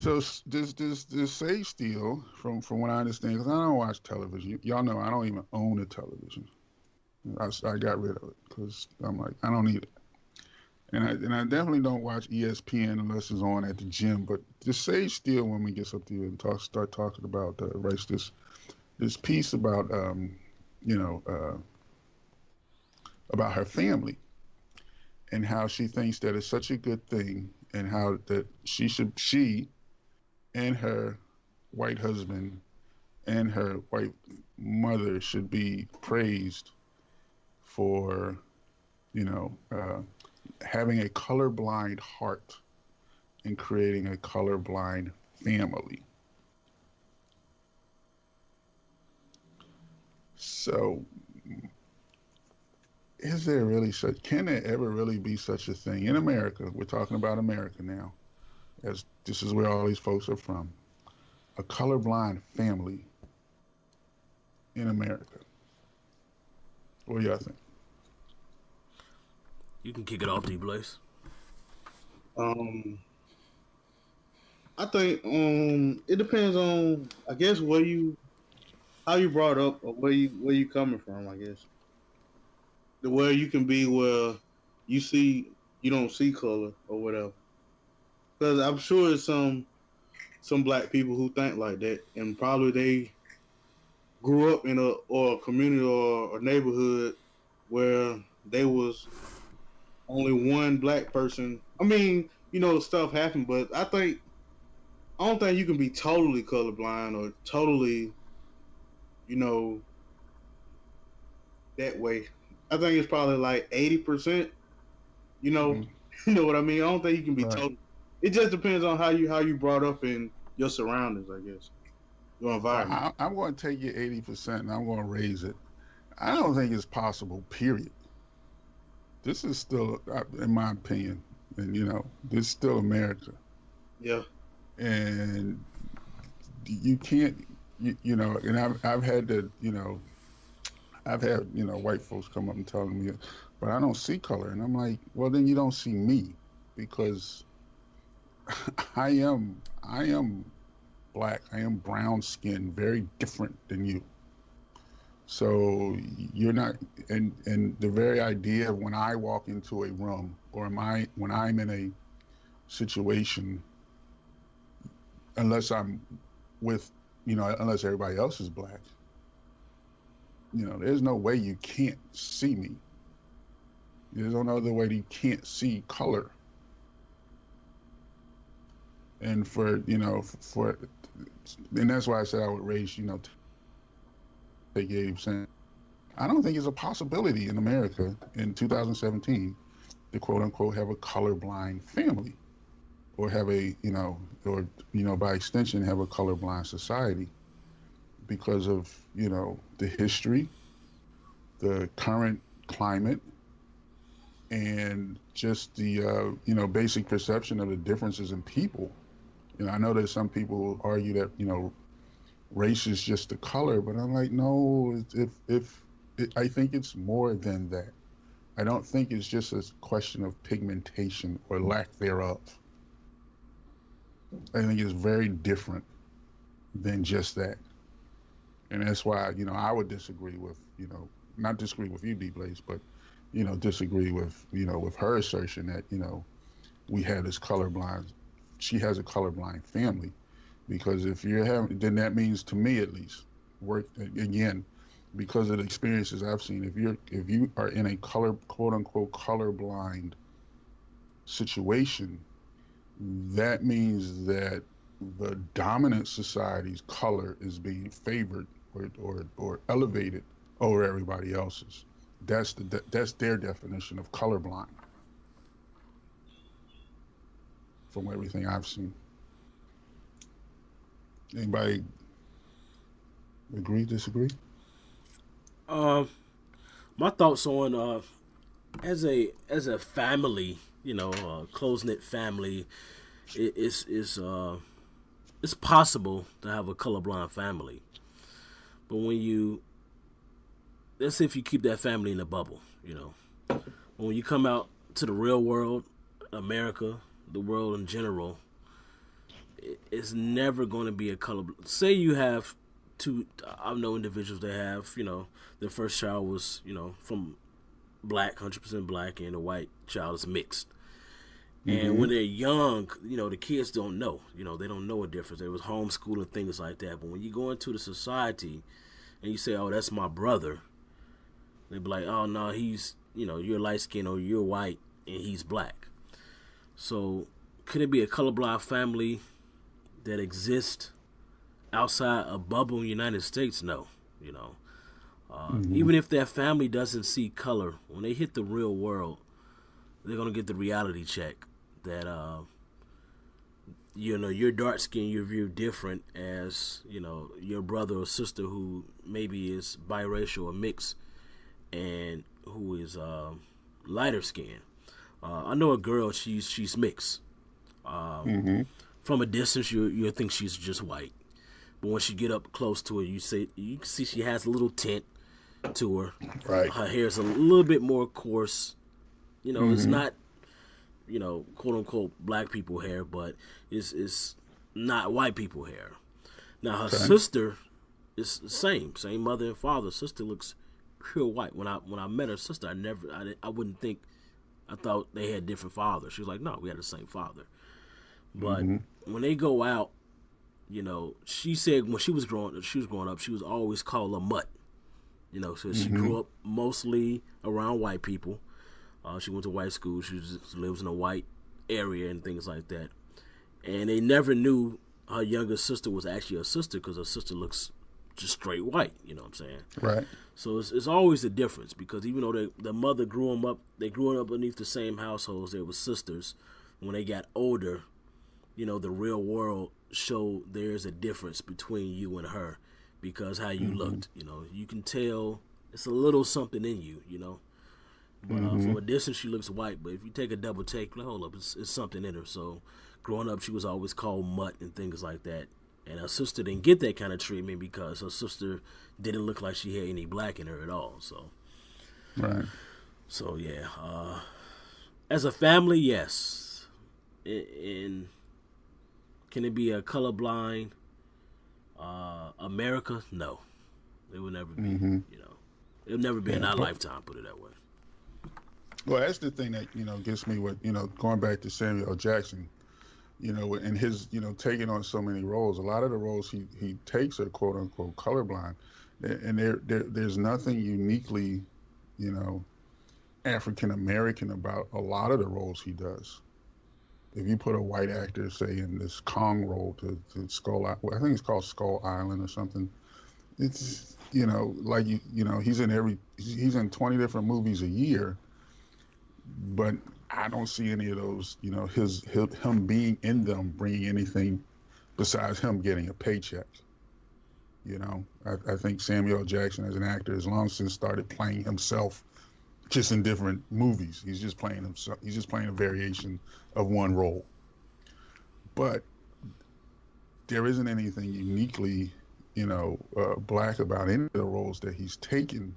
So this Sage Steele, from what I understand, because I don't watch television. Y'all know I don't even own a television. I got rid of it because I'm like I don't need it, and I definitely don't watch ESPN unless it's on at the gym. But this Sage Steele woman gets up there and start talking about writes this piece about you know about her family and how she thinks that it's such a good thing and how that she and her white husband and her white mother should be praised for you know having a colorblind heart and creating a colorblind family. So is there really such can there ever really be such a thing in America? We're talking about America now, as this is where all these folks are from. A colorblind family in America. What do y'all think? You can kick it off, D Blaze. Um, I think it depends on I guess where you how you brought up or where you coming from. I guess the where you can be where you see you don't see color or whatever. Because I'm sure there's some black people who think like that, and probably they grew up in a community or a neighborhood where they was only one black person. I mean, stuff happened, but I don't think you can be totally colorblind or totally, you know, that way. I think it's probably like 80%. You know, Mm-hmm. you know what I mean. I don't think you can be Right. total. It just depends on how you brought up in your surroundings, I guess, your Well, environment. I'm going to take your 80% and I'm going to raise it. I don't think it's possible, period. This is still, in my opinion, and this is still America. Yeah, And you can't, and I've had to, I've had, white folks come up and telling me, but I don't see color. And I'm like, well, then you don't see me because I am black. I am brown skinned, very different than you. So you're not, and the very idea of when I walk into a room or when I'm in a situation, unless I'm with, unless everybody else is black, there's no way you can't see me. There's no other way you can't see color. And and that's why I said I would raise, take 80%. I don't think it's a possibility in America in 2017 to quote unquote have a colorblind family or have by extension have a colorblind society because of, the history, the current climate, and just the, basic perception of the differences in people. I know there's some people who argue that, race is just the color, but I'm like, no, I think it's more than that. I don't think it's just a question of pigmentation or lack thereof. I think it's very different than just that. And that's why, I would disagree with, not disagree with you, D Blaze, but, disagree with, with her assertion that, we have this colorblind, she has a colorblind family. Because if you're having, then that means to me at least, work again, because of the experiences I've seen, if you are in a quote unquote colorblind situation, that means that the dominant society's color is being favored or elevated over everybody else's. That's their definition of colorblind from everything I've seen. Anybody agree, disagree? Um, my thoughts on as a family, close knit family, it's possible to have a colorblind family, but when you let's say if you keep that family in a bubble, but when you come out to the real world, America, the world in general, it's never going to be a color. Say you have two. I know individuals that have, their first child was, from black, 100% black, and the white child is mixed. And Mm-hmm. when they're young, the kids don't know. They don't know a difference. There was homeschooling, things like that. But when you go into the society and you say, "Oh, that's my brother," they be like, "Oh no, he's you're light skinned or you're white and he's black." So could it be a colorblind family that exists outside a bubble in the United States? No. Mm-hmm. Even if that family doesn't see color, when they hit the real world, they're gonna get the reality check that you're dark skinned, you're viewed different as your brother or sister who maybe is biracial or mixed and who is lighter skinned. I know a girl, she's mixed. Mm-hmm. From a distance, you'll think she's just white, but once you get up close to her, you can see she has a little tint to her. Right. Her hair's a little bit more coarse. It's Mm-hmm. not quote unquote black people hair, but it's not white people hair. Now her Okay. sister is the same mother and father. Sister looks pure white. When I met her sister, I wouldn't think. I thought they had different fathers. She was like, no, we had the same father. But Mm-hmm. when they go out, she said when she was growing up, she was always called a mutt. So she Mm-hmm. grew up mostly around white people. She went to white school. She lives in a white area and things like that. And they never knew her younger sister was actually a sister because her sister looks just straight white. You know what I'm saying? Right. So it's always a difference because even though the mother grew them up, they grew up beneath the same households. They were sisters. When they got older, the real world showed there's a difference between you and her because how you Mm-hmm. looked. You can tell it's a little something in you. But Mm-hmm. from a distance, she looks white. But if you take a double take, like, hold up, it's something in her. So growing up, she was always called mutt and things like that. And her sister didn't get that kind of treatment because her sister didn't look like she had any black in her at all. Right. So yeah. As a family, yes. In can it be a colorblind America? No, it will never be. Mm-hmm. It'll never be in Yeah. our lifetime. Put it that way. Well, that's the thing that gets me with going back to Samuel L. Jackson. And his taking on so many roles. A lot of the roles he takes are quote unquote colorblind, and there's nothing uniquely, African American about a lot of the roles he does. If you put a white actor, say, in this Kong role to Skull, I think it's called Skull Island or something. It's like he's in 20 different movies a year, but I don't see any of those, him being in them bringing anything besides him getting a paycheck. I think Samuel L. Jackson as an actor has long since started playing himself just in different movies. He's just playing himself. He's just playing a variation of one role. But there isn't anything uniquely, black about any of the roles that he's taken,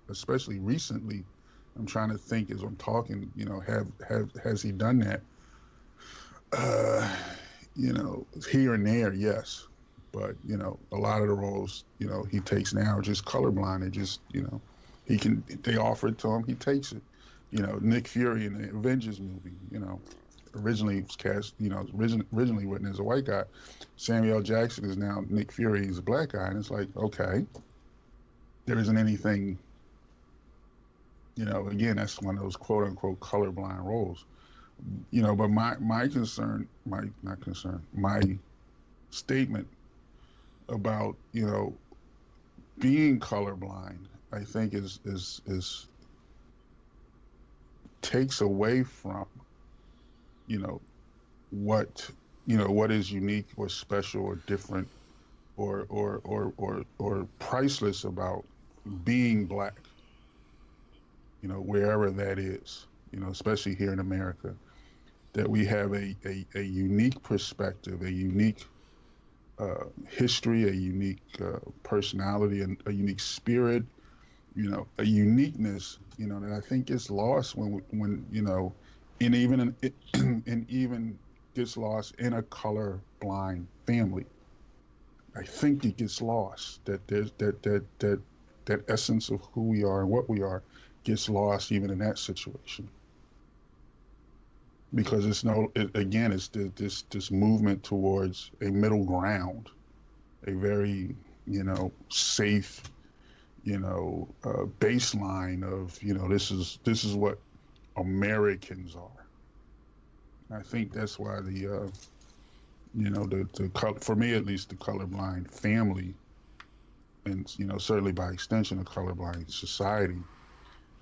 especially recently. I'm trying to think as I'm talking, has he done that? Here and there, yes. But, a lot of the roles, he takes now are just colorblind. They just, they offer it to him, he takes it. Nick Fury in the Avengers movie, originally was cast, originally written as a white guy. Samuel L. Jackson is now Nick Fury, he's a black guy. And it's like, okay, there isn't anything, again, that's one of those quote unquote colorblind roles. But my concern, my statement about, being colorblind, I think is takes away from, what, what is unique or special or different or priceless about being black, wherever that is, especially here in America, that we have a unique perspective, a unique history, a unique personality, and a unique spirit, a uniqueness, that I think is lost when and even gets lost in a color blind family. I think it gets lost that there's that essence of who we are and what we are gets lost even in that situation because it's again it's this movement towards a middle ground, a very safe baseline of this is what Americans are. I think that's why the color, for me at least, the colorblind family, and certainly by extension the colorblind society,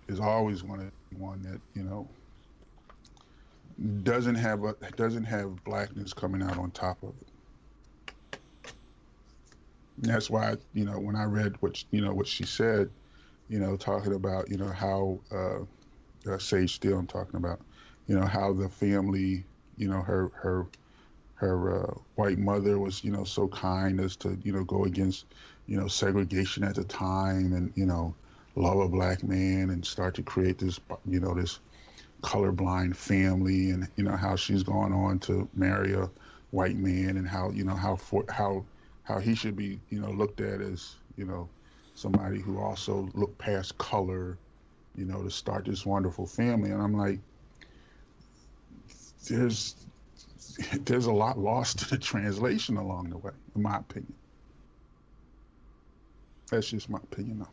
is always one that doesn't have blackness coming out on top of it. And that's why when I read what she said, talking about how Sage Steele, I'm talking about how the family, her white mother was so kind as to go against segregation at the time, and love a black man and start to create this this colorblind family, and how she's gone on to marry a white man, and how how he should be looked at as somebody who also looked past color to start this wonderful family. And I'm like, there's a lot lost to the translation along the way, in my opinion. That's just my opinion, though.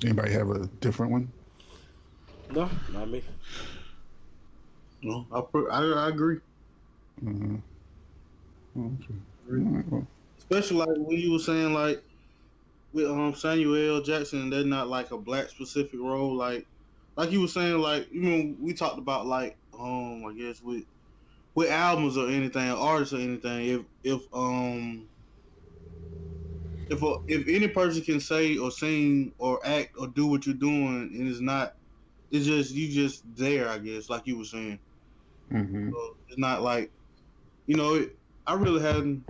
Anybody have a different one? No, not me. No, I agree. Mm-hmm. Okay. Well. Especially like when you were saying like with Samuel L. Jackson, they're not like a black specific role. Like you were saying, like we talked about like I guess with albums or anything, artists or anything. If any person can say or sing or act or do what you're doing, and it's just you just there, I guess, like you were saying. Mm-hmm. So it's not like I really hadn't.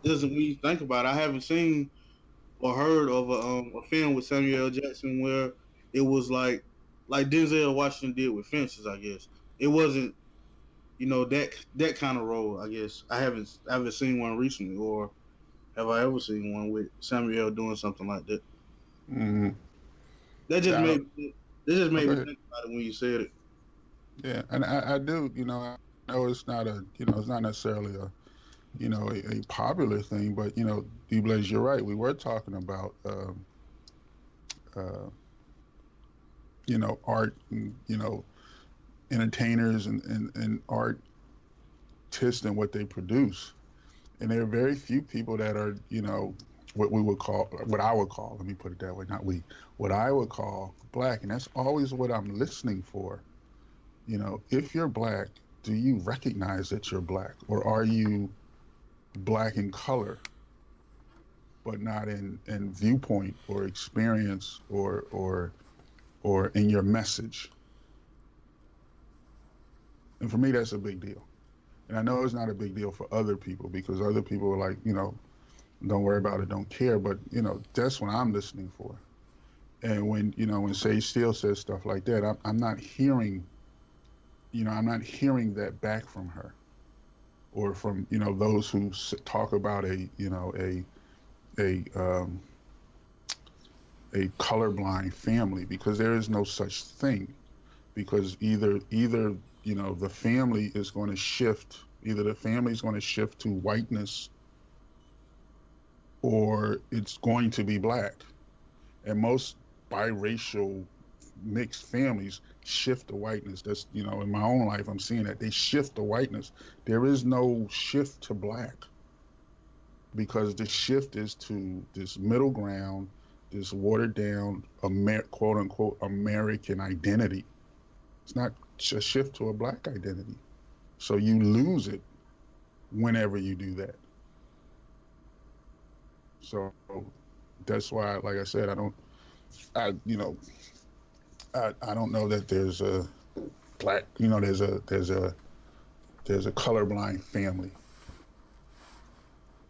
Doesn't when you think about it, I haven't seen or heard of a film with Samuel L. Jackson where it was like Denzel Washington did with Fences. I guess it wasn't that kind of role. I guess I haven't seen one recently, or have I ever seen one with Samuel doing something like that? Mm-hmm. That just made me think about it when you said it. Yeah, and I do. I know it's not it's not necessarily a popular thing, but D-Blaze, you're right. We were talking about art, and, entertainers and artists and what they produce, and there are very few people that are what I would call, let me put it that way, not we, what I would call black, and that's always what I'm listening for. If you're black, do you recognize that you're black, or are you black in color, but not in viewpoint or experience or in your message? And for me, that's a big deal. And I know it's not a big deal for other people, because other people are like, don't worry about it, don't care. But that's what I'm listening for. And when Sage Steele says stuff like that, I'm not hearing, I'm not hearing that back from her, or from those who talk about a colorblind family, because there is no such thing. Because either the family is going to shift, either the family is going to shift to whiteness, or it's going to be black. And most biracial mixed families shift to whiteness. That's in my own life, I'm seeing that they shift to whiteness. There is no shift to black, because the shift is to this middle ground, this watered down quote unquote American identity. It's not a shift to a black identity. So you lose it whenever you do that. So that's why, like I said, I don't know that there's a black, there's a colorblind family,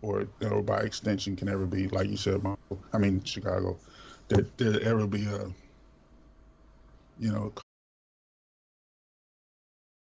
or by extension can ever be, like you said, Chicago, that there ever be a